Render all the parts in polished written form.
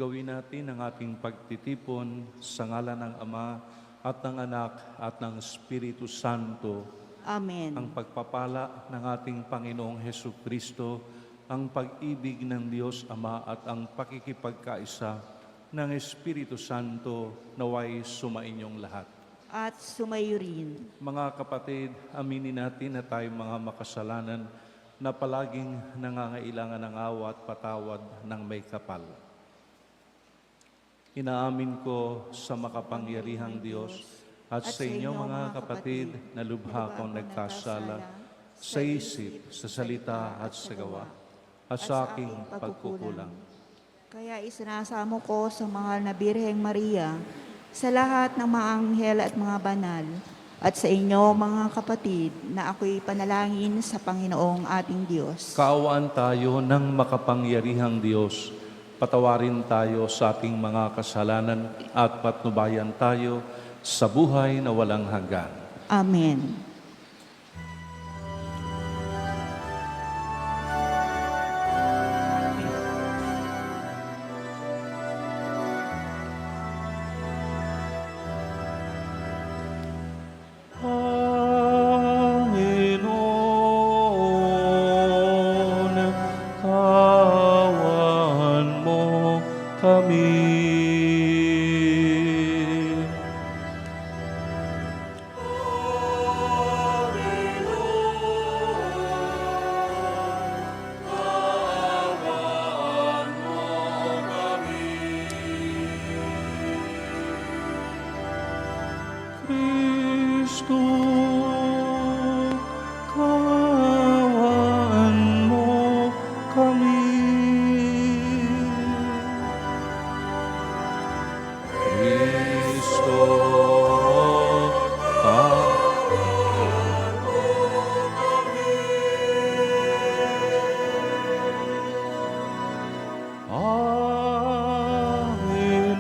Gawin natin ang ating pagtitipon sa ngalan ng Ama at ng Anak at ng Espiritu Santo. Amen. Ang pagpapala ng ating Panginoong Hesukristo, ang pag-ibig ng Diyos Ama at ang pakikipagkaisa ng Espiritu Santo naway sumainyong lahat. At sumayo rin. Mga kapatid, aminin natin na tayong mga makasalanan na palaging nangangailangan ng awa at patawad ng may kapal. Inaamin ko sa makapangyarihang Diyos at sa inyo mga kapatid na lubha kong nagkasala sa isip, sa salita at sa gawa at sa aking pagkukulang. Kaya isinasamo ko sa mahal na Birheng Maria, sa lahat ng mga anghel at mga banal, at sa inyo mga kapatid na ako'y panalangin sa Panginoong ating Diyos. Kaawaan tayo ng makapangyarihang Diyos. Patawarin tayo sa ating mga kasalanan at patnubayan tayo sa buhay na walang hanggan. Amen. Panginoon, kaawaan mo kami. Kristo, kaawaan mo kami. Kristo, kaawaan mo kami.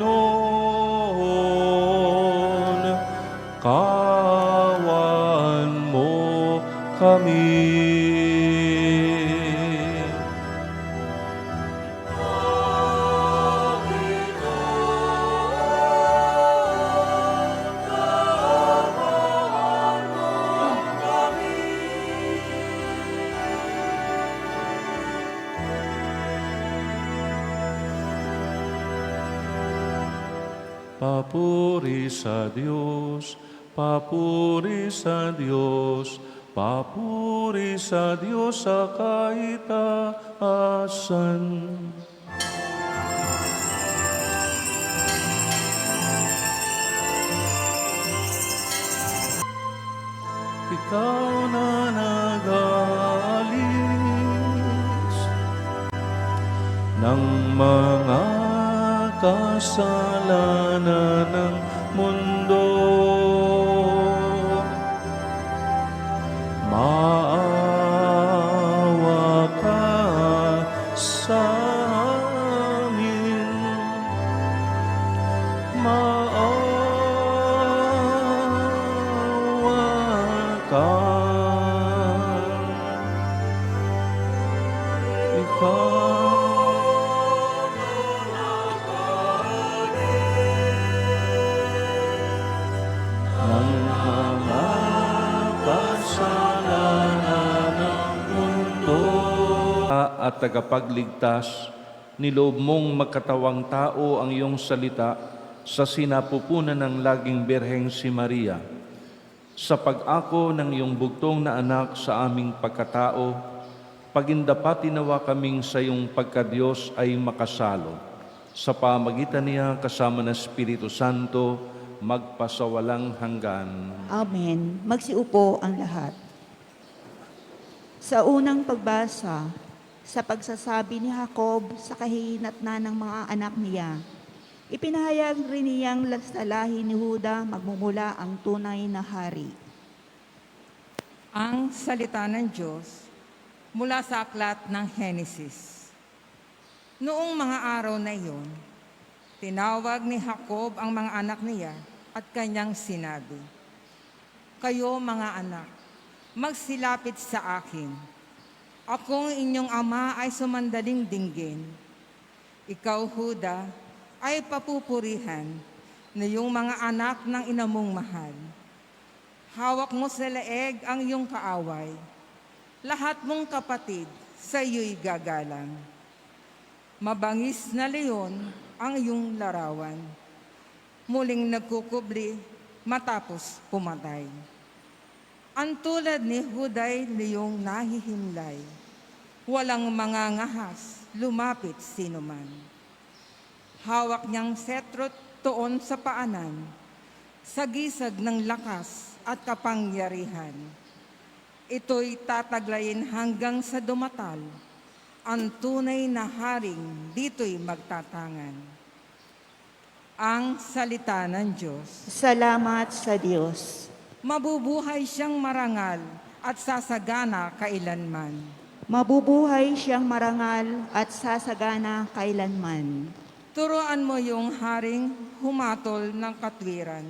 Panginoon, kaawaan mo kami. Papuri sa Diyos, papuri sa Diyos, papuri sa Diyos sa kaitaasan. Ikaw na nag-aalis ng mga kasalanan ng mundo. Maawa ka sa amin. Maawa ka. Ikaw at tagapagligtas, niloob mong magkatawang tao ang iyong salita sa sinapupunan ng laging Birheng si Maria. Sa pag-ako ng iyong bugtong na anak sa aming pagkatao, pagindapati nawa kaming sa iyong pagkadiyos ay makasalo. Sa pamagitan niya kasama ng Espiritu Santo, magpasawalang hanggan. Amen. Magsiupo ang lahat. Sa unang pagbasa, sa pagsasabi ni Jacob sa kahihinatnan ng mga anak niya, ipinahayag rin niyang sa lahi ni Huda magmumula ang tunay na hari. Ang salita ng Diyos mula sa aklat ng Henesis. Noong mga araw na iyon, tinawag ni Jacob ang mga anak niya at kanyang sinabi, "Kayo mga anak, magsilapit sa akin. Akong inyong ama ay sumandaling dinggin. Ikaw, Huda, ay papupurihan na iyong mga anak ng ina mong mahal. Hawak mo sa leeg ang iyong kaaway. Lahat mong kapatid sa iyo'y gagalang. Mabangis na leon ang iyong larawan. Muling nagkukubli matapos pumatay. Ang tulad ni Huday leyong nahihimlay. Walang mangangahas, lumapit sinuman. Hawak niyang setro tuon sa paanan, sa gisag ng lakas at kapangyarihan. Ito'y tataglayin hanggang sa dumatal. Ang tunay na haring dito'y magtatangan. Ang salita ng Diyos. Salamat sa Diyos. Mabubuhay siyang marangal at sasagana kailanman. Mabubuhay siyang marangal at sasagana kailanman. Turuan mo yung haring humatol ng katwiran.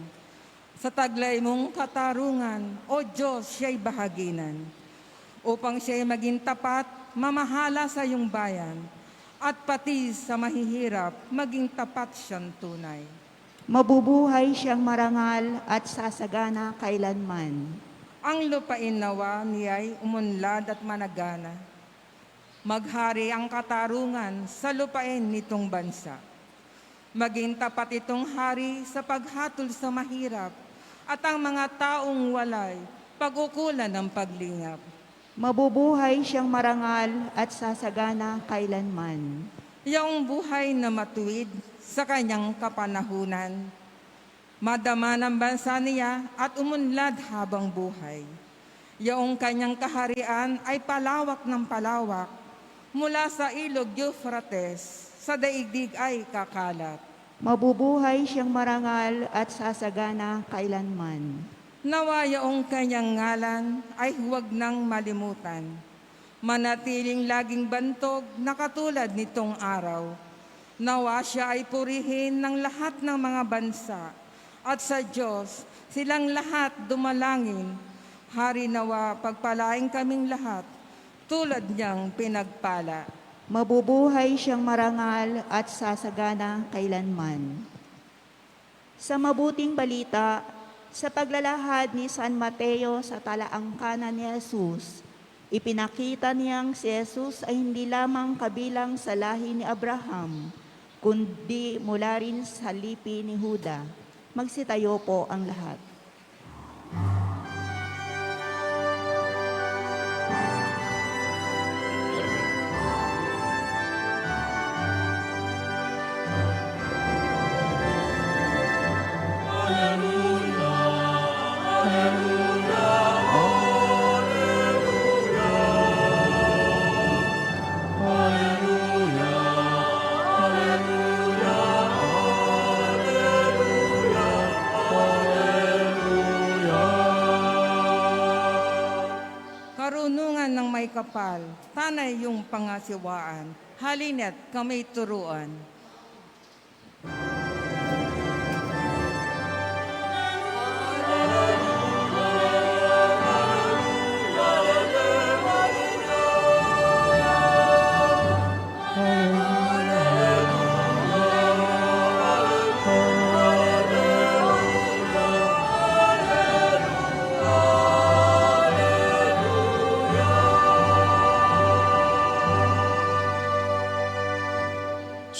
Sa taglay mong katarungan, O Diyos, siya'y bahaginan. Upang siya'y maging tapat, mamahala sa iyong bayan. At pati sa mahihirap, maging tapat siyang tunay. Mabubuhay siyang marangal at sasagana kailanman. Ang lupain nawa niya'y umunlad at managana. Maghari ang katarungan sa lupain nitong bansa. Maging tapat itong hari sa paghatol sa mahirap at ang mga taong walay pag-ukulan ng paglingap. Mabubuhay siyang marangal at sasagana kailanman. Yaong buhay na matuwid sa kanyang kapanahunan. Madama ng bansa niya at umunlad habang buhay. Yaong kanyang kaharian ay palawak ng palawak. Mula sa ilog Euphrates, sa daigdig ay kakalat. Mabubuhay siyang marangal at sasagana kailanman. Nawa yaong kanyang ngalan ay huwag nang malimutan. Manatiling laging bantog na katulad nitong araw. Nawa siya ay purihin ng lahat ng mga bansa. At sa Diyos, silang lahat dumalangin. Hari nawa pagpalaing kaming lahat, tulad niyang pinagpala. Mabubuhay siyang marangal at sasagana kailanman. Sa mabuting balita, sa paglalahad ni San Mateo sa talaangkanan ni Jesus, ipinakita niyang si Jesus ay hindi lamang kabilang sa lahi ni Abraham, kundi mula rin sa lipi ni Huda. Magsitayo po ang lahat. Karunungan ng may kapal, tanay yung pangasiwaan, halina't kami turuan.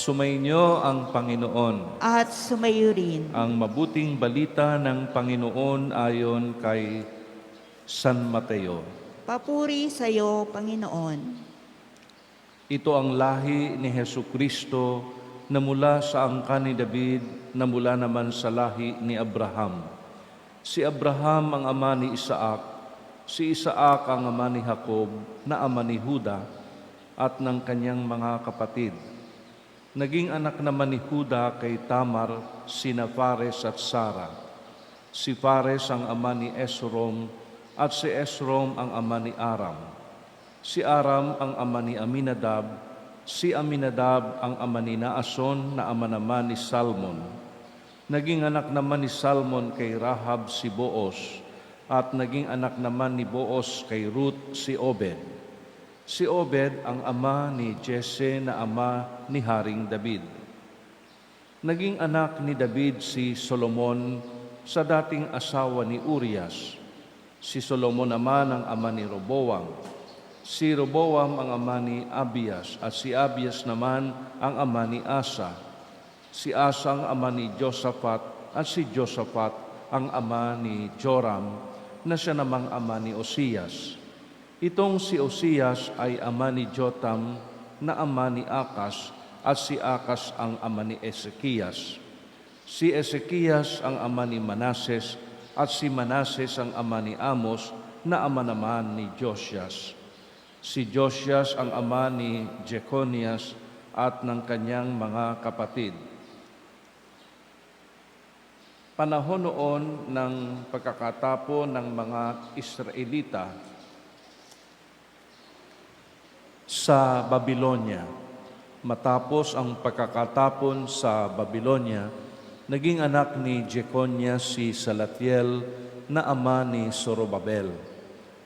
Sumainyo ang Panginoon. At sumayo rin. Ang mabuting balita ng Panginoon ayon kay San Mateo. Papuri sa iyo, Panginoon. Ito ang lahi ni Hesukristo na mula sa angkan ni David na mula naman sa lahi ni Abraham. Si Abraham ang ama ni Isaac, si Isaac ang ama ni Jacob na ama ni Juda at ng kanyang mga kapatid. Naging anak naman ni Juda kay Tamar sina Fares at Sara. Si Fares ang ama ni Esrom at si Esrom ang ama ni Aram. Si Aram ang ama ni Aminadab, si Aminadab ang ama ni Naason na ama naman ni Salmon. Naging anak naman ni Salmon kay Rahab si Boaz at naging anak naman ni Boaz kay Ruth si Obed. Si Obed ang ama ni Jesse na ama ni Haring David. Naging anak ni David si Solomon sa dating asawa ni Urias. Si Solomon naman ang ama ni Roboam. Si Roboam ang ama ni Abias at si Abias naman ang ama ni Asa. Si Asa ang ama ni Josaphat at si Josaphat ang ama ni Joram na siya namang ama ni Osias. Itong si Osias ay ama ni Jotam na ama ni Akas at si Akas ang ama ni Ezekias. Si Ezekias ang ama ni Manases at si Manases ang ama ni Amos na ama naman ni Josias. Si Josias ang ama ni Jeconias at ng kanyang mga kapatid. Panahon noon ng pagkakatapo ng mga Israelita sa Babylonia. Matapos ang pagkakatapon sa Babylonia, naging anak ni Jeconias si Salatiel na ama ni Zorobabel.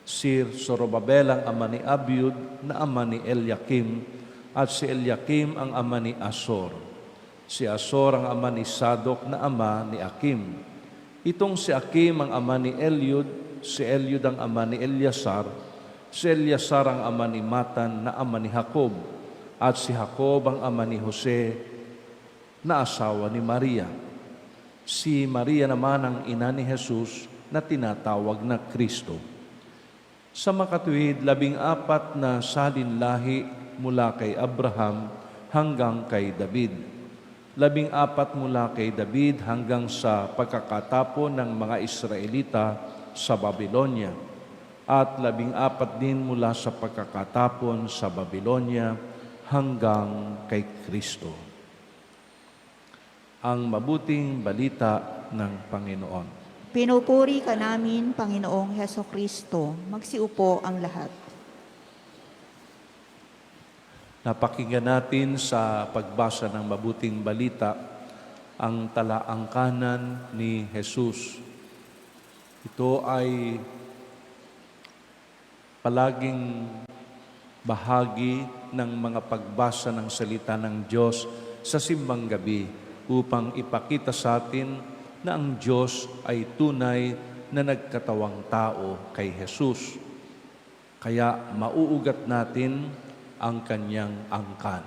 Si Zorobabel ang ama ni Abiud na ama ni Eliakim at si Eliakim ang ama ni Asor. Si Asor ang ama ni Sadok na ama ni Akim. Itong si Akim ang ama ni Eliud, si Eliud ang ama ni Eliasar, si Eliasar ang ama ni Matan na ama ni Jacob, at si Jacob ang ama ni Jose na asawa ni Maria. Si Maria naman ang ina ni Jesus na tinatawag na Kristo. Sa makatuwid, 14 na salinlahi mula kay Abraham hanggang kay David. 14 mula kay David hanggang sa pagkakatapon ng mga Israelita sa Babylonia. At 14 din mula sa pagkakatapon sa Babylonia hanggang kay Kristo. Ang mabuting balita ng Panginoon. Pinupuri ka namin, Panginoong Heso Kristo. Magsiupo ang lahat. Napakinggan natin sa pagbasa ng mabuting balita ang talaangkanan ni Jesus. Ito ay palaging bahagi ng mga pagbasa ng salita ng Diyos sa simbang gabi upang ipakita sa atin na ang Diyos ay tunay na nagkatawang tao kay Jesus. Kaya mauugat natin ang kanyang angkan.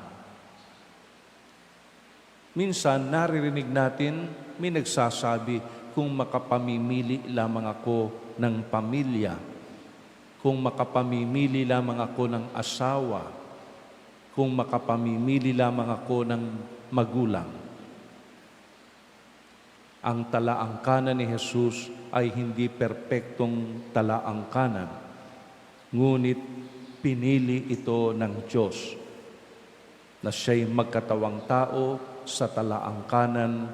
Minsan, naririnig natin, may nagsasabi, kung makapamimili lamang ako ng pamilya, kung makapamimili lamang ako ng asawa, kung makapamimili lamang ako ng magulang. Ang talaangkanan ni Jesus ay hindi perpektong talaangkanan, ngunit pinili ito ng Diyos na siya'y magkatawang tao sa talaangkanan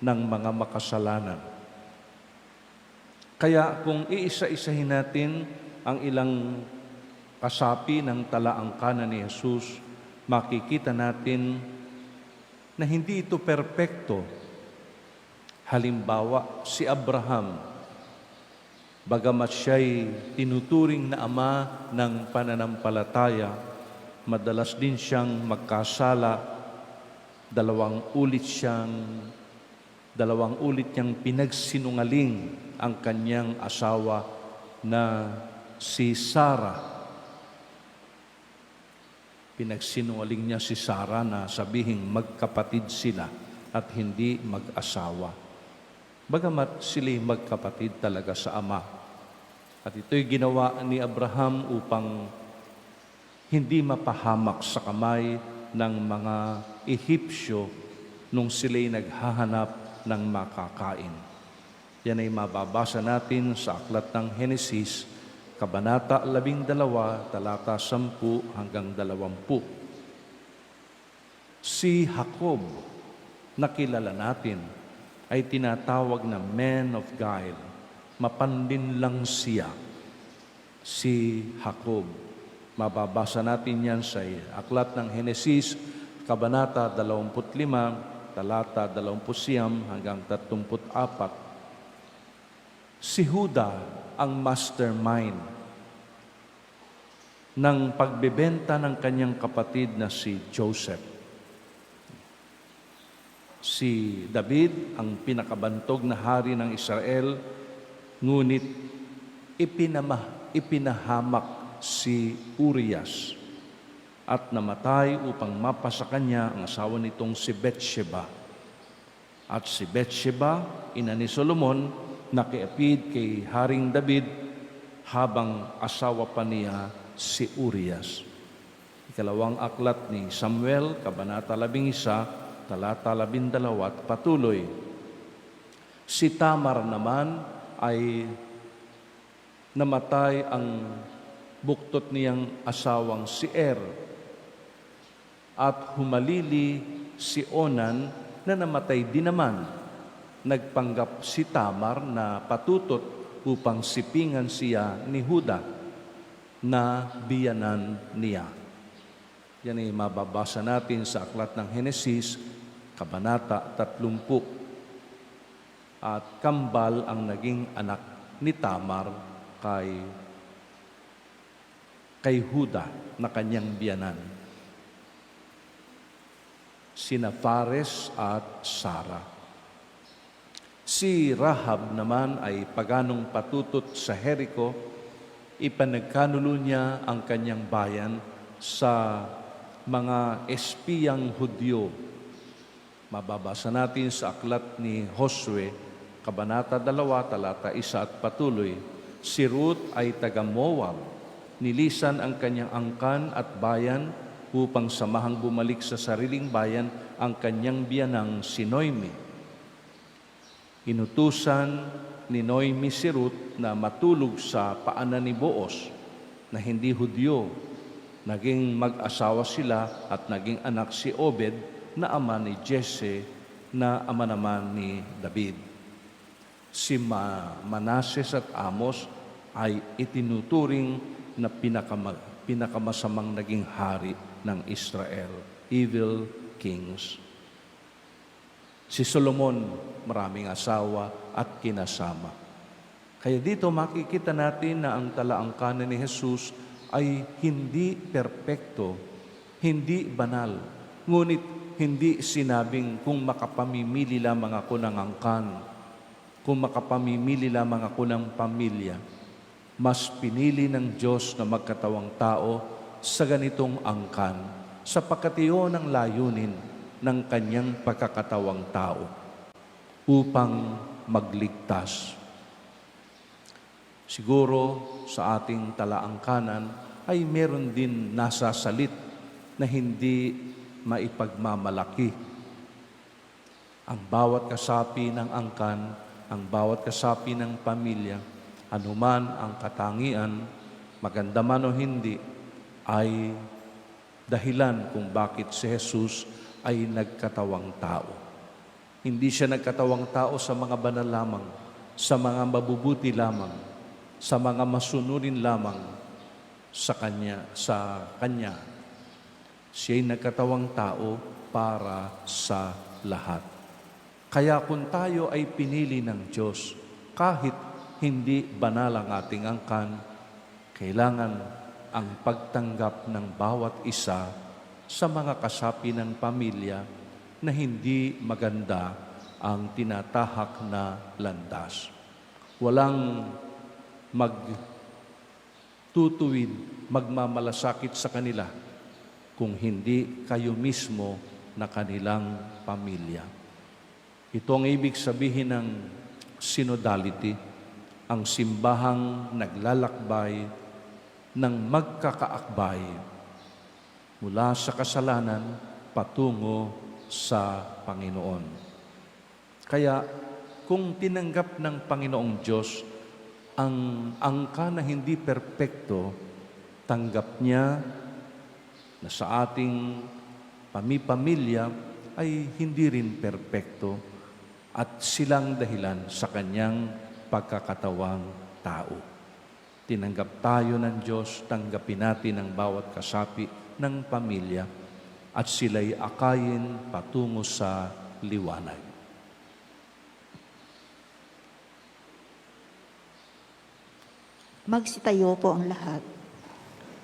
ng mga makasalanan. Kaya kung iisa-isahin natin ang ilang kasapi ng talaangkanan ni Jesus, makikita natin na hindi ito perpekto. Halimbawa, si Abraham, bagamat siya'y tinuturing na ama ng pananampalataya, madalas din siyang magkasala, dalawang ulit niyang pinagsinungaling ang kanyang asawa na si Sarah. Pinagsinungaling niya si Sarah na sabihing magkapatid sila at hindi mag-asawa. Bagamat sila'y magkapatid talaga sa ama. At ito'y ginawa ni Abraham upang hindi mapahamak sa kamay ng mga Ehipsyo nung sila'y naghahanap ng makakain. Yan ay mababasa natin sa aklat ng Henesis, Kabanata 12, talata 10 hanggang 20. Si Jacob, nakilala natin, ay tinatawag na man of guile. Mapandin lang siya, si Jacob. Mababasa natin yan sa aklat ng Henesis, Kabanata 25, talata 29 hanggang 34. Si Juda ang mastermind ng pagbebenta ng kanyang kapatid na si Joseph. Si David ang pinakabantog na hari ng Israel, ngunit ipinahamak si Urias at namatay upang mapasa kanya ang asawa nitong si Bathsheba. At si Bathsheba, ina ni Solomon, nakiapid kay Haring David habang asawa pa niya si Urias. Ikalawang aklat ni Samuel, Kabanata 11, talata 12 at patuloy. Si Tamar naman ay namatay ang buktot niyang asawang si at humalili si Onan na namatay din naman. Nagpanggap si Tamar na patutot upang sipingan siya ni Huda na biyanan niya. Yan ay mababasa natin sa aklat ng Henesis, Kabanata 30. At kambal ang naging anak ni Tamar kay Huda na kanyang biyanan. Sina Fares at Sara. Si Rahab naman ay paganong patutot sa Jericho, ipanagkanulo niya ang kanyang bayan sa mga espiyang Hudyo. Mababasa natin sa aklat ni Josue, Kabanata 2, talata 1 at patuloy. Si Ruth ay taga Moab. Nilisan ang kanyang angkan at bayan upang samahang bumalik sa sariling bayan ang kanyang biyanang si Noemi. Inutusan ni Noemi si Ruth na matulog sa paanan ni Boaz na hindi Hudyo. Naging mag-asawa sila at naging anak si Obed na ama ni Jesse na ama naman ni David. Si Manases at Amos ay itinuturing na pinakamasamang naging hari ng Israel, evil kings. Si Solomon, maraming asawa at kinasama. Kaya dito makikita natin na ang talaangkanan ni Jesus ay hindi perpekto, hindi banal, ngunit hindi sinabing kung makapamimili lamang ako ng angkan, kung makapamimili lamang ako ng pamilya. Mas pinili ng Diyos na magkatawang tao sa ganitong angkan, sapagkat iyon ang layunin ng kanyang pagkakatawang tao upang magligtas. Siguro sa ating talaangkanan ay meron din nasasalit na hindi maipagmamalaki. Ang bawat kasapi ng angkan, ang bawat kasapi ng pamilya, anuman ang katangian, maganda man o hindi, ay dahilan kung bakit si Jesus ay nagkatawang tao. Hindi siya nagkatawang tao sa mga banal lamang, sa mga mabubuti lamang, sa mga masunurin lamang sa Kanya. Siya'y nagkatawang tao para sa lahat. Kaya kung tayo ay pinili ng Diyos, kahit hindi banal ang ating angkan, kailangan ang pagtanggap ng bawat isa sa mga kasapi ng pamilya na hindi maganda ang tinatahak na landas. Walang magtutuwid, magmamalasakit sa kanila kung hindi kayo mismo na kanilang pamilya. Ito ang ibig sabihin ng synodality, ang simbahang naglalakbay ng magkakaakbay mula sa kasalanan patungo sa Panginoon. Kaya kung tinanggap ng Panginoong Diyos ang angka na hindi perpekto, tanggap niya na sa ating pamilya ay hindi rin perpekto at silang dahilan sa kanyang pagkakatawang tao. Tinanggap tayo ng Diyos, tanggapin natin ang bawat kasapi ng pamilya at sila'y akayin patungo sa liwanag. Magsitayo po ang lahat.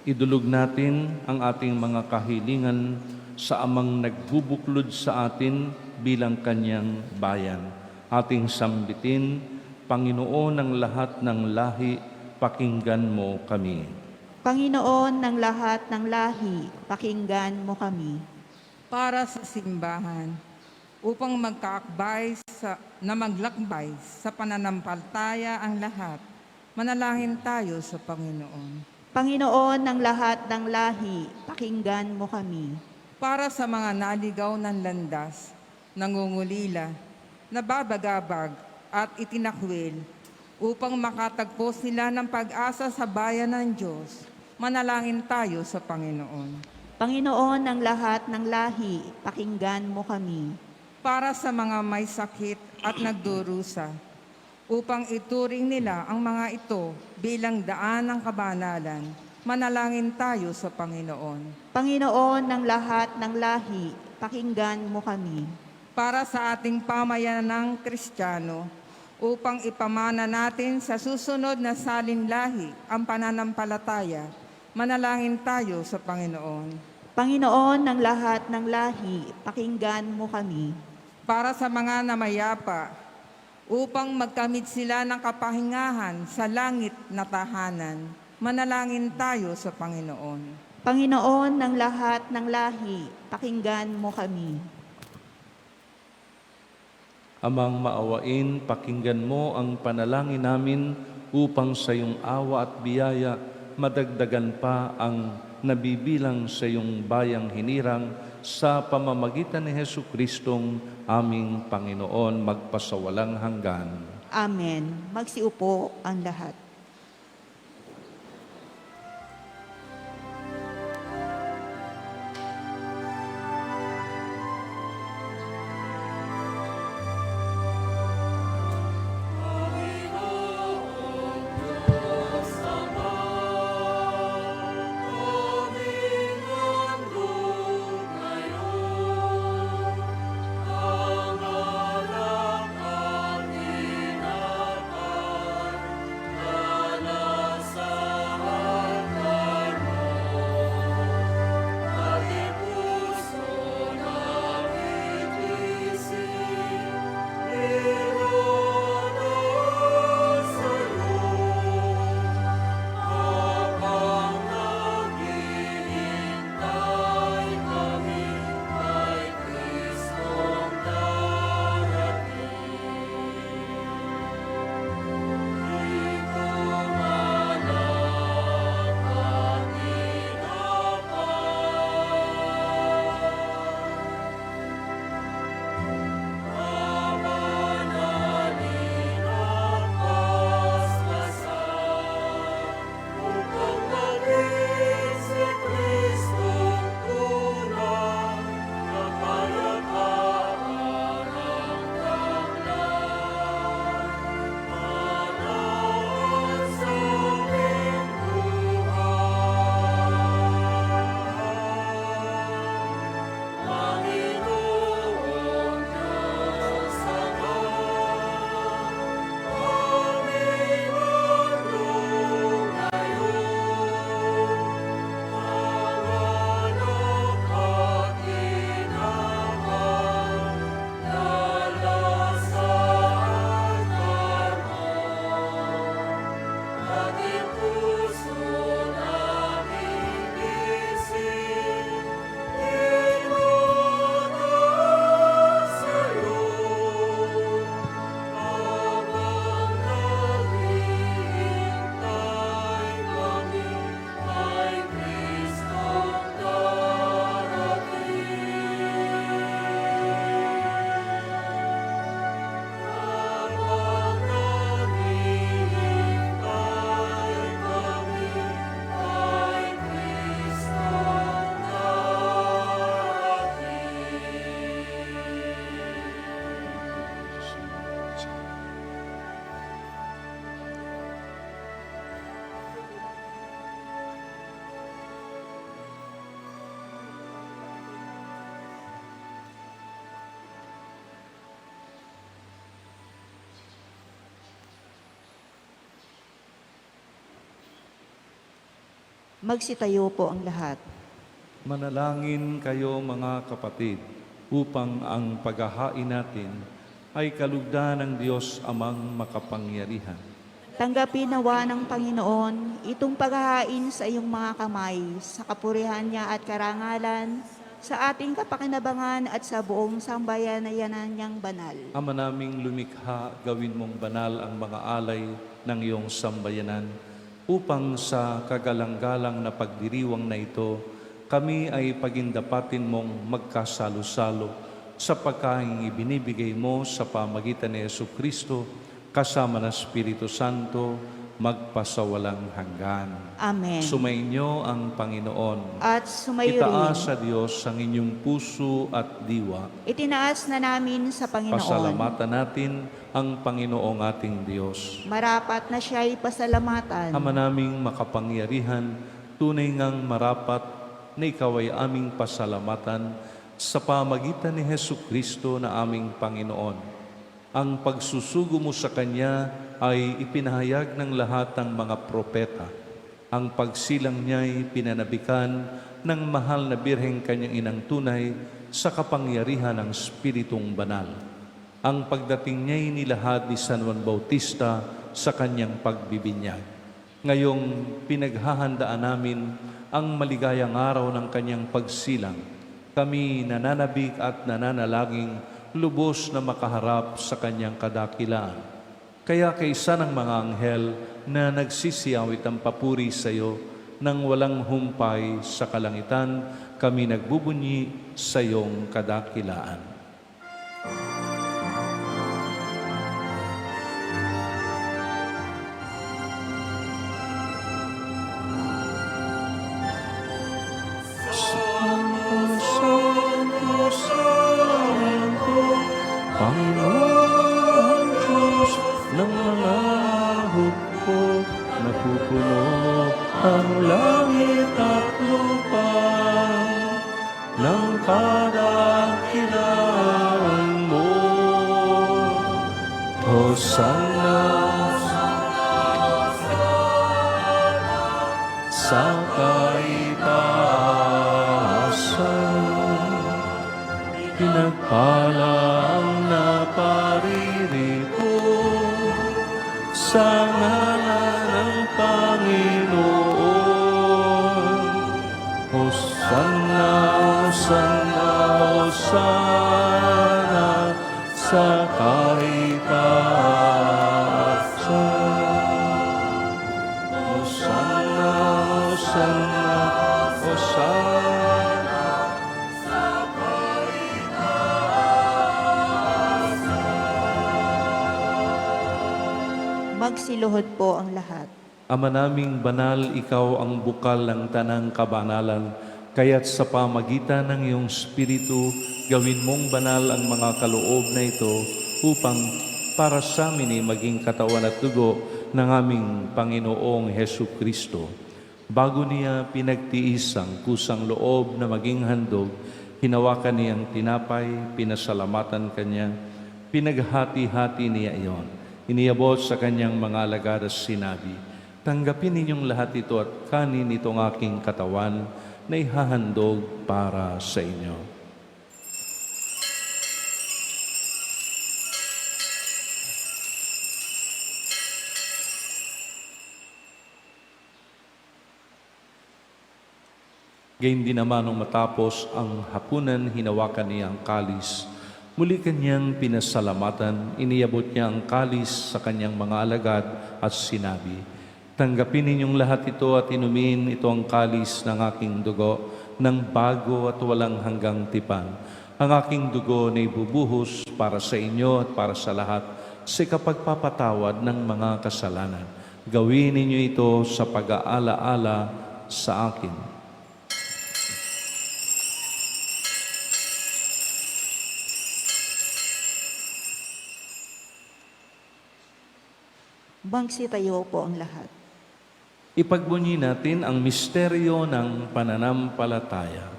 Idulog natin ang ating mga kahilingan sa amang nagbubuklod sa atin bilang kanyang bayan. Ating sambitin, Panginoon ng lahat ng lahi, pakinggan mo kami. Panginoon ng lahat ng lahi, pakinggan mo kami. Para sa simbahan, upang na maglakbay sa pananampalataya ang lahat, manalangin tayo sa Panginoon. Panginoon ng lahat ng lahi, pakinggan mo kami. Para sa mga naligaw ng landas, nangungulila, nababagabag at itinakwil, upang makatagpo sila ng pag-asa sa bayan ng Diyos, manalangin tayo sa Panginoon. Panginoon ng lahat ng lahi, pakinggan mo kami. Para sa mga may sakit at nagdurusa, upang ituring nila ang mga ito bilang daan ng kabanalan, manalangin tayo sa Panginoon. Panginoon ng lahat ng lahi, pakinggan mo kami. Para sa ating pamayanang Kristiyano, upang ipamana natin sa susunod na salinlahi ang pananampalataya, manalangin tayo sa Panginoon. Panginoon ng lahat ng lahi, pakinggan mo kami. Para sa mga namayapa, upang magkamit sila ng kapahingahan sa langit na tahanan, manalangin tayo sa Panginoon. Panginoon ng lahat ng lahi, pakinggan mo kami. Amang maawain, pakinggan mo ang panalangin namin upang sa iyong awa at biyaya madagdagan pa ang nabibilang sa iyong bayang hinirang sa pamamagitan ni Jesucristong aming Panginoon magpasawalang hanggan. Amen. Magsiupo ang lahat. Magsitayo po ang lahat. Manalangin kayo mga kapatid. upang ang paghahain natin ay kalugdan ng Diyos amang makapangyarihan. Tanggapin nawa ng Panginoon itong paghahain sa iyong mga kamay, sa kapurihan niya at karangalan, sa ating kapakinabangan at sa buong sambayanayan niyang banal. Ama naming lumikha, gawin mong banal ang mga alay ng iyong sambayanan, upang sa kagalang-galang na pagdiriwang na ito, kami ay pagindapatin mong magkasalo-salo sa pagkaing ibinibigay mo sa pamagitan ni Jesucristo, kasama ng Espiritu Santo, magpasawalang hanggan. Amen. Sumainyo ang Panginoon. At sumayo rin. Itaas sa Diyos ang inyong puso at diwa. Itinaas na namin sa Panginoon. Pasalamatan natin ang Panginoong ating Diyos. Marapat na siya'y pasalamatan. Ama naming makapangyarihan, tunay ngang marapat na ikaw ay aming pasalamatan sa pamagitan ni Jesucristo na aming Panginoon. Ang pagsusugo mo sa Kanya ay ipinahayag ng lahat ng mga propeta. Ang pagsilang niya'y pinanabikan ng mahal na Birheng Kanyang Inang Tunay sa kapangyarihan ng Espiritong Banal. Ang pagdating niya'y nilahad ni San Juan Bautista sa kanyang pagbibinyag. Ngayong pinaghahandaan namin ang maligayang araw ng kanyang pagsilang, kami nananabik at nananalangin lubos na makaharap sa kanyang kadakilaan. Kaya kaysa ng mga anghel na nagsisiyawit ang papuri sa iyo nang walang humpay sa kalangitan, kami nagbubunyi sa iyong kadakilaan. Panginoon Diyos ng mga hukbo, napupuno ang langit at lupa ng kadakilaan mo. Hosanna sa kaitaasan, pinagpala ang naparirito sa ngalan ng Panginoon. Hosanna, Hosanna, Hosanna sa kaitaasan. Hosanna, Hosanna, Hosanna sa Magsiluhod po ang lahat. Ama naming banal, ikaw ang bukal ng tanang kabanalan, kaya't sa pamagitan ng iyong Espiritu, gawin mong banal ang mga kaloob na ito upang para sa amin ay maging katawan at dugo ng aming Panginoong Hesu Kristo. Bago niya pinagtiis ang kusang loob na maging handog, hinawakan niyang tinapay, pinasalamatan kanya, pinaghati-hati niya iyon. Iniabot sa kanyang mga alagad at sinabi, tanggapin ninyong lahat ito at kanin itong aking katawan na ihahandog para sa inyo. Gayun din naman nung matapos ang hapunan, hinawakan niya ang kalis. Muli kanyang pinasalamatan, iniabot niya ang kalis sa kanyang mga alagad at sinabi, tanggapin ninyong lahat ito at inumin ito ang kalis ng aking dugo, ng bago at walang hanggang tipan. Ang aking dugo na ibubuhos para sa inyo at para sa lahat sa kapagpapatawad ng mga kasalanan. Gawin ninyo ito sa pag-aala-ala sa akin. Magsitayo po ang lahat. Ipagbunyi natin ang misteryo ng pananampalataya.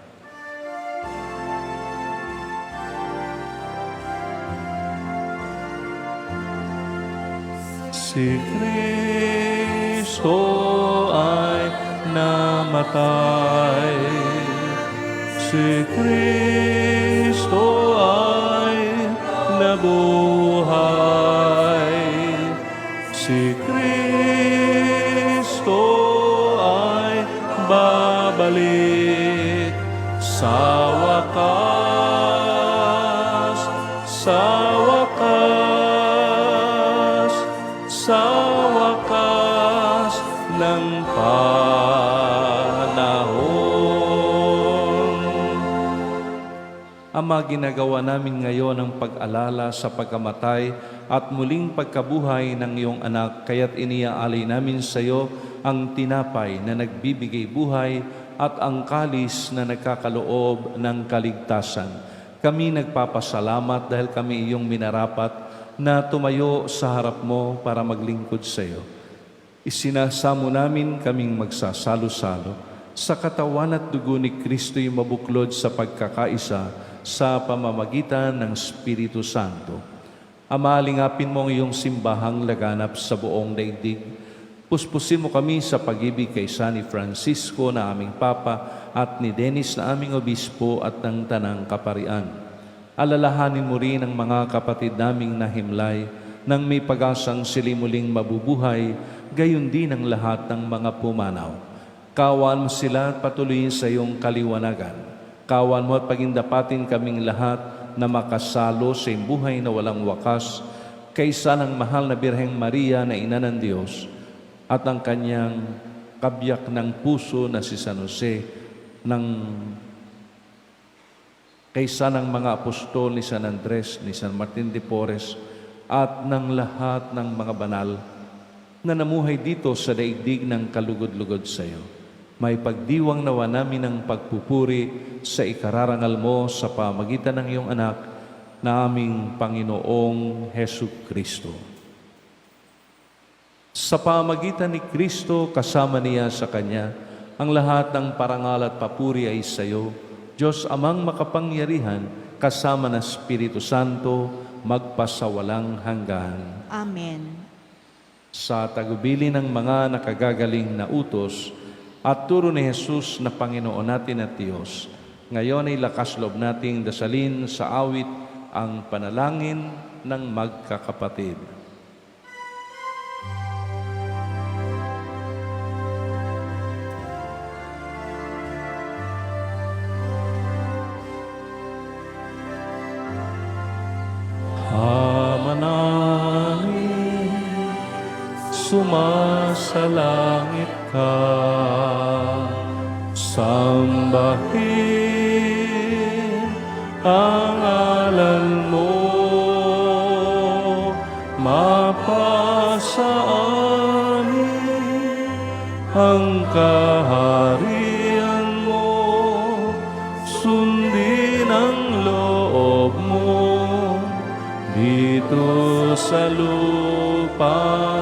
Si Kristo ay namatay. Si Kristo buhay. Si Kristo ay babalik sa wakas, sa wakas, sa wakas ng panahon. Ama, ginagawa namin ngayon ang pag-alala sa pagkamatay at muling pagkabuhay ng iyong anak, kaya't iniaalay namin sa iyo ang tinapay na nagbibigay buhay at ang kalis na nagkakaloob ng kaligtasan. Kami nagpapasalamat dahil kami iyong minarapat na tumayo sa harap mo para maglingkod sa iyo. Isinasamo namin kaming magsasalo-salo sa katawan at dugo ni Kristo'y mabuklod sa pagkakaisa sa pamamagitan ng Espiritu Santo. Ama, lingapin mo ang iyong simbahang laganap sa buong daigdig. Puspusin mo kami sa pag-ibig kay San Francisco na aming Papa at ni Dennis na aming Obispo at ng Tanang Kaparian. Alalahanin mo rin ang mga kapatid naming nahimlay nang may pag-asang sila muling mabubuhay, gayon din ang lahat ng mga pumanaw. Kawan mo sila at patuloyin sa iyong kaliwanagan. Kawan mo at pagindapatin kaming lahat na makasalo sa iyong buhay na walang wakas kaysa ng mahal na Birheng Maria na Ina ng Diyos at ang kanyang kabiyak ng puso na si San Jose, kaysa ng mga apostol ni San Andres, ni San Martin de Porres at ng lahat ng mga banal na namuhay dito sa daigdig ng kalugod-lugod sa iyo. May pagdiwang nawa namin ang pagpupuri sa ikararangal mo sa pamagitan ng iyong anak na aming Panginoong Hesu Kristo. Sa pamagitan ni Kristo, kasama niya sa Kanya, ang lahat ng parangal at papuri ay sa iyo, Diyos Amang makapangyarihan, kasama ng Espiritu Santo, magpasawalang hanggan. Amen. Sa tagubilin ng mga nakagagaling na utos at turo ni Jesus na Panginoon natin at Diyos, ngayon ay lakas loob nating dasalin sa awit ang panalangin ng magkakapatid. Ama namin, sumasalangit ka, sambahin ang ngalan mo, mapasa amin ang kaharian mo, sundin ang loob mo dito sa lupa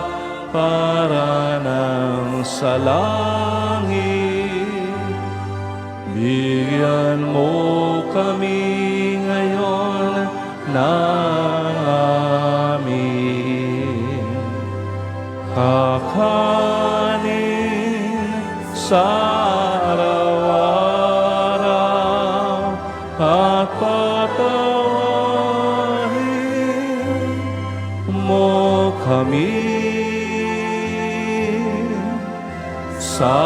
para nang sa langit. Bigyan mo kami ngayon ng aming kakanin sa araw-araw at patawarin mo kami sa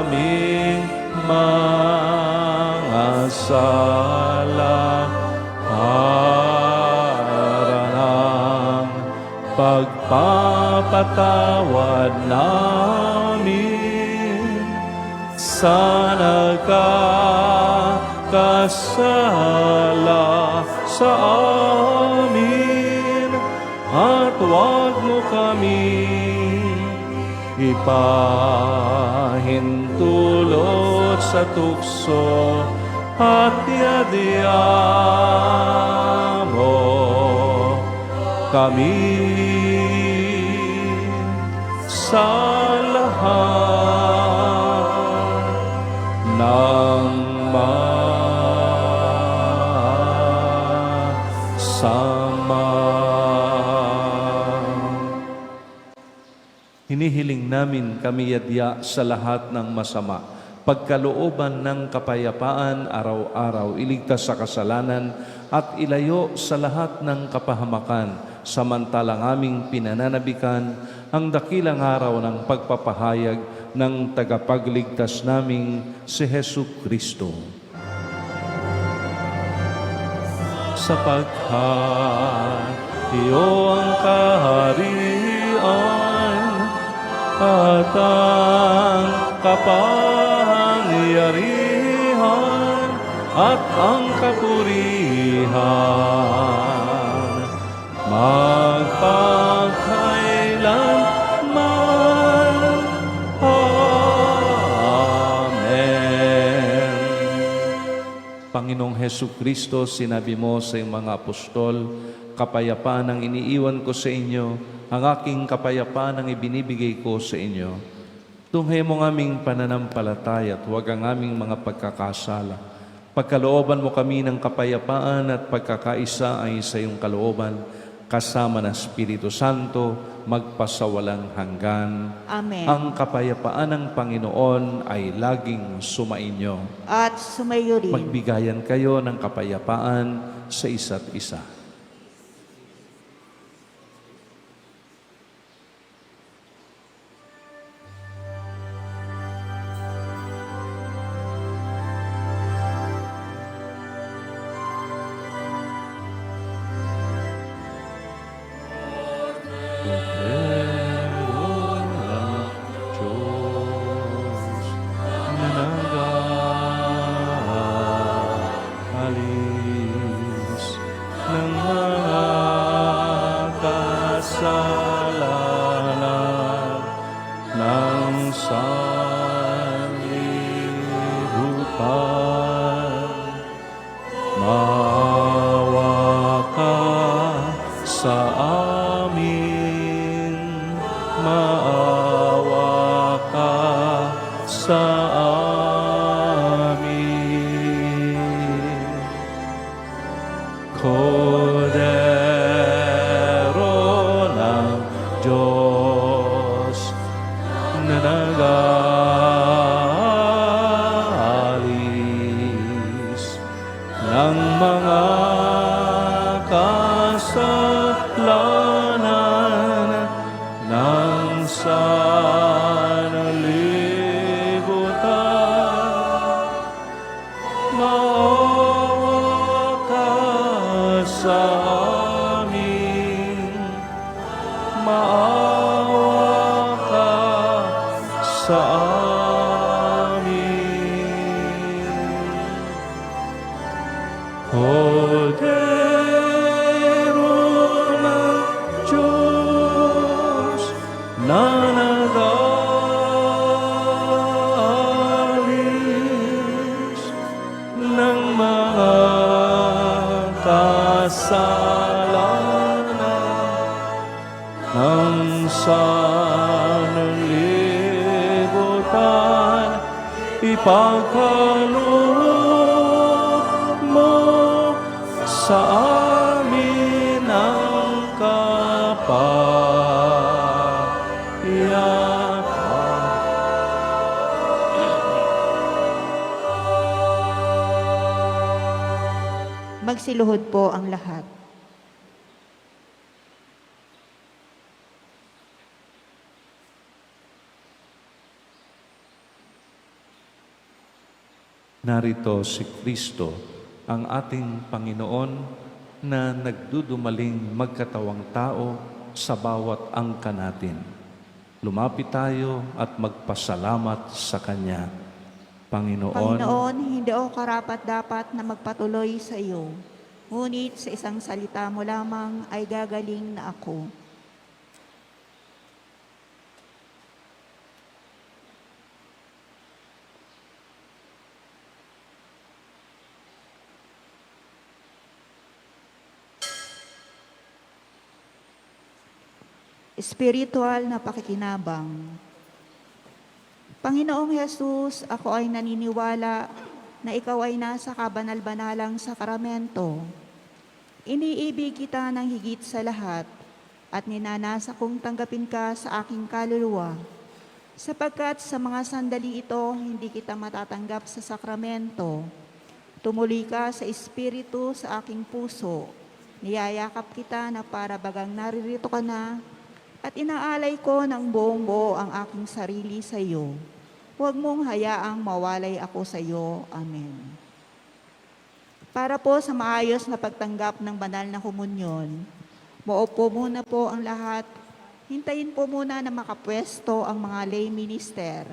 aming mga sala para ng pagpapatawad namin sa nagkakasala sa amin, at huwag mo kami ipahintulot sa tukso at yadya mo kami sa lahat ng masama. Hinihiling namin kami yadya sa lahat ng masama, pagkalooban ng kapayapaan araw-araw, iligtas sa kasalanan at ilayo sa lahat ng kapahamakan, samantalang aming pinananabikan ang dakilang araw ng pagpapahayag ng tagapagligtas naming si Hesu Kristo. Sapagkat iyo ang kaharian at ang kapangyarihan at ang kapurihan magpakailanman. Amen. Panginoong Hesu Kristo, sinabi mo sa iyong mga apostol, kapayapaan ang iniiwan ko sa inyo, ang aking kapayapaan ang ibinibigay ko sa inyo. Tunghay mo ng aming pananampalataya at huwag ang aming mga pagkakasala. Pagkalooban mo kami ng kapayapaan at pagkakaisa ay sa iyong kalooban, kasama ng Espiritu Santo, magpasawalang hanggan. Amen. Ang kapayapaan ng Panginoon ay laging sumainyo. At sumayo rin. Magbigayan kayo ng kapayapaan sa isa't isa. Cordero ng Diyos na nag-aalis ng mga kasalanan ng sanlibutan. Maawa ka sa amin, maawa ka sa amin. Cordero ng Diyos na nag-aalis ng mga kasalanan ng sanlibutan. Maawa ka sa amin, maawa ka sa amin. Cordero ng Diyos na nag-aalis ng mga kasalanan ng sanlibutan, ipagkaloob mo sa amin ang kapayapaan. Magsiluhod po ang lahat. Narito si Kristo, ang ating Panginoon na nagdudumaling magkatawang tao sa bawat angka natin. Lumapit tayo at magpasalamat sa Kanya. Panginoon, hindi ako karapat-dapat na magpatuloy sa iyo. Ngunit sa isang salita mo lamang ay gagaling na ako. Espiritual na pakikinabang. Panginoong Hesus, ako ay naniniwala na ikaw ay nasa kabanal-banalang sakramento. Iniibig kita ng higit sa lahat at ninanasa kong tanggapin ka sa aking kaluluwa. Sapagkat sa mga sandali ito, hindi kita matatanggap sa sakramento. Tumuli ka sa Espiritu sa aking puso. Niyayakap kita na para bagang naririto ka na at inaalay ko ng buong buo ang aking sarili sa iyo. Huwag mong hayaang mawalay ako sa iyo. Amen. Para po sa maayos na pagtanggap ng banal na komunyon, maupo muna po ang lahat. Hintayin po muna na makapwesto ang mga lay minister.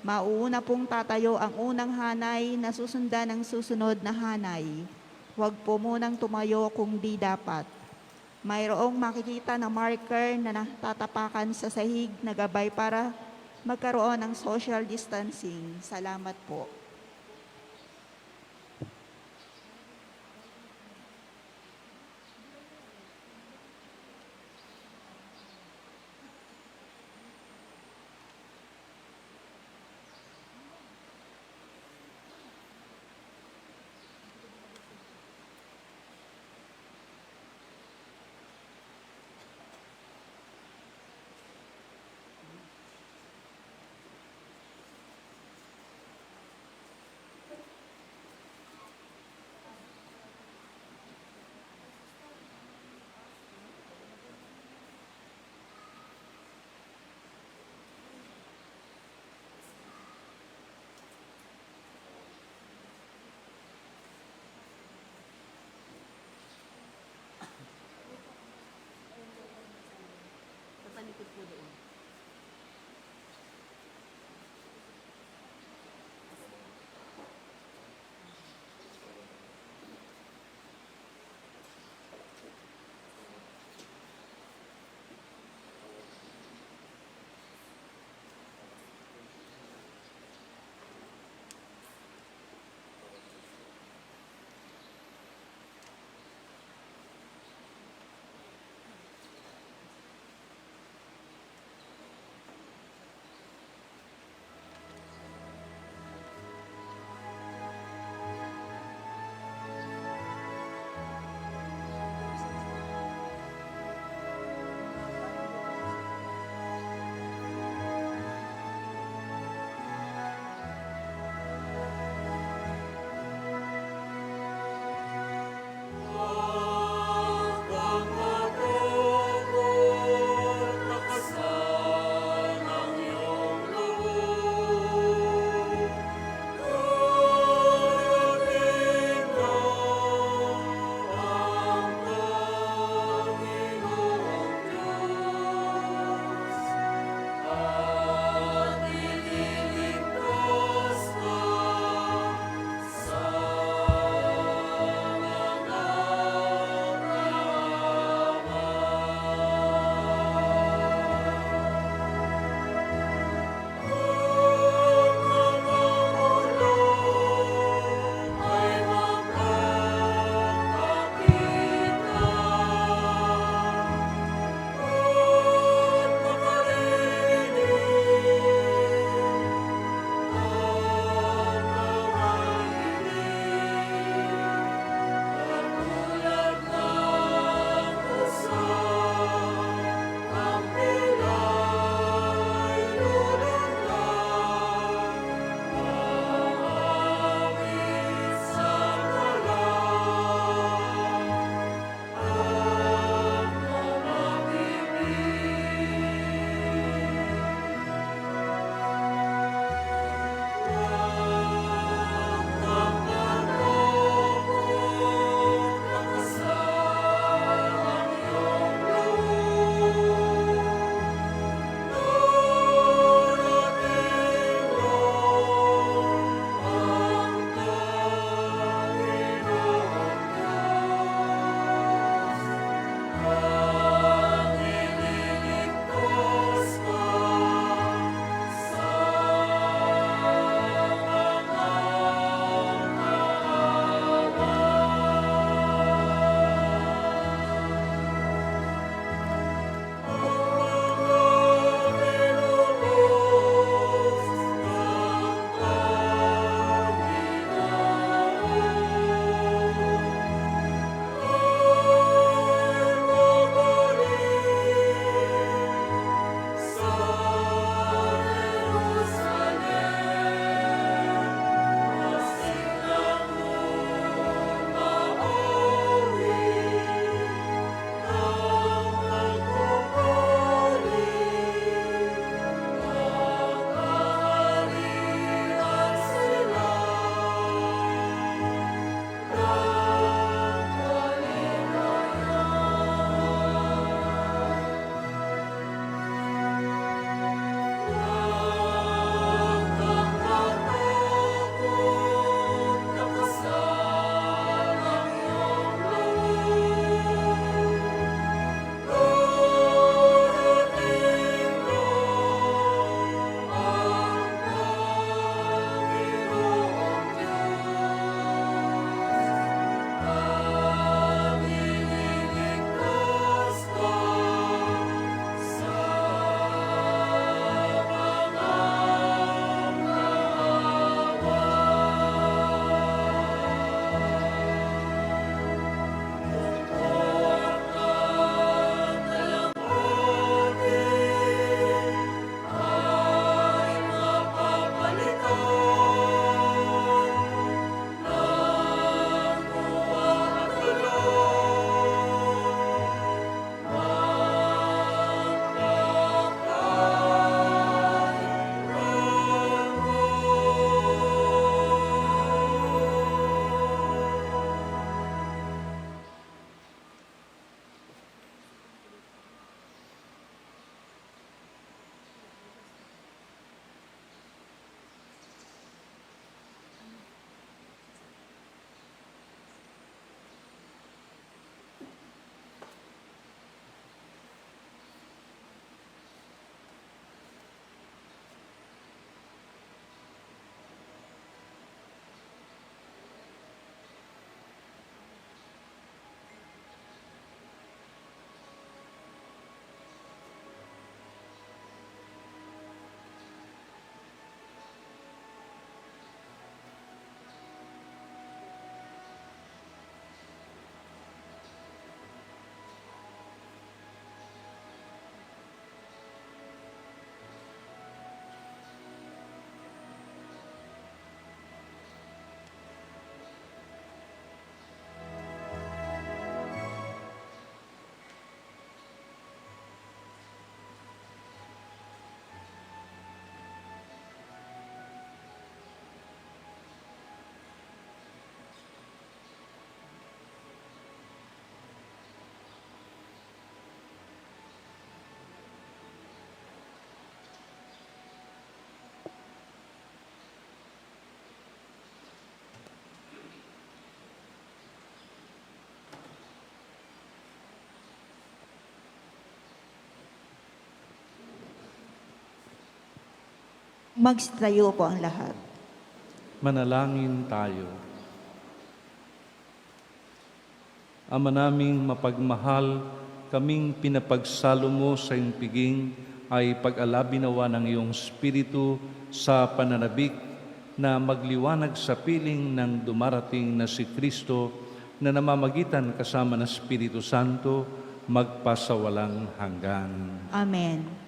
Mauuna pong tatayo ang unang hanay na susundan ng susunod na hanay. Huwag po munang tumayo kung di dapat. Mayroong makikita na marker na natatapakan sa sahig na gabay para magkaroon ng social distancing. Salamat po. Magtayo po ang lahat. Manalangin tayo. Ama naming mapagmahal, kaming pinapagsalo mo sa iyong piging ay pag-alabi nawa ng iyong Espiritu sa pananabik na magliwanag sa piling ng dumarating na si Kristo na namamagitan kasama ng Espiritu Santo magpasawalang hanggan. Amen.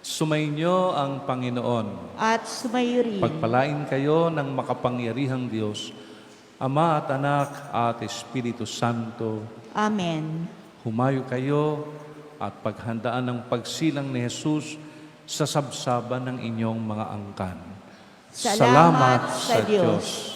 Sumainyo ang Panginoon. At sumayo rin. Pagpalain kayo ng makapangyarihang Diyos, Ama at Anak at Espiritu Santo. Amen. Humayo kayo at paghandaan ng pagsilang ni Jesus sa sabsaban ng inyong mga angkan. Salamat sa Diyos.